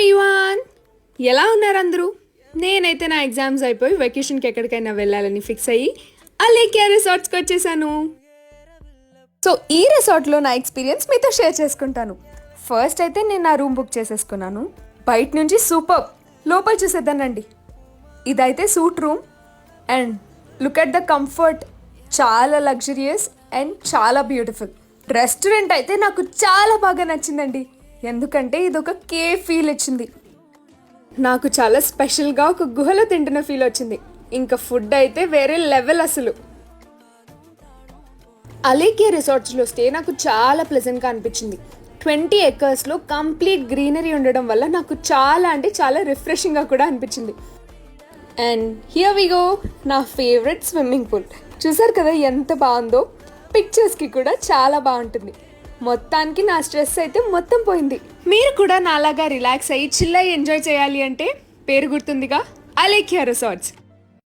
Everyone, ఎలా ఉన్నారు అందరూ? నేనైతే నా ఎగ్జామ్స్ అయిపోయి వెకేషన్కి ఎక్కడికైనా వెళ్ళాలని ఫిక్స్ అయ్యి అలేఖ్య రిసార్ట్స్కి వచ్చేసాను. సో ఈ రిసార్ట్లో నా ఎక్స్పీరియన్స్ మీతో షేర్ చేసుకుంటాను. ఫస్ట్ అయితే నేను నా రూమ్ బుక్ చేసేసుకున్నాను. బయట నుంచి సూపర్, లోపల చూసేద్దానండి. ఇదైతే suite room and look at the comfort, చాలా లగ్జరియస్ అండ్ చాలా బ్యూటిఫుల్. రెస్టారెంట్ అయితే నాకు చాలా బాగా నచ్చిందండి, ఎందుకంటే ఇది ఒక కేఫ్ ఫీల్ ఇచ్చింది. నాకు చాలా స్పెషల్గా ఒక గుహలో తింటున్న ఫీల్ వచ్చింది. ఇంకా ఫుడ్ అయితే వేరే లెవెల్ అసలు. అలేఖ్య రిసార్ట్స్లో స్టే నాకు చాలా ప్లెజెంట్గా అనిపించింది. 20 acresలో కంప్లీట్ గ్రీనరీ ఉండడం వల్ల నాకు చాలా అంటే చాలా రిఫ్రెషింగ్గా కూడా అనిపించింది. అండ్ హియర్ వి గో, నా ఫేవరెట్ స్విమ్మింగ్ పూల్. చూసారు కదా ఎంత బాగుందో, పిక్చర్స్కి కూడా చాలా బాగుంటుంది. మొత్తానికి నా స్ట్రెస్ అయితే మొత్తం పోయింది. మీరు కూడా నాలాగా రిలాక్స్ అయ్యి చిల్ అయ్యి ఎంజాయ్ చేయాలి అంటే పేరు గుర్తుందిగా, అలేఖ్య రిసార్ట్స్.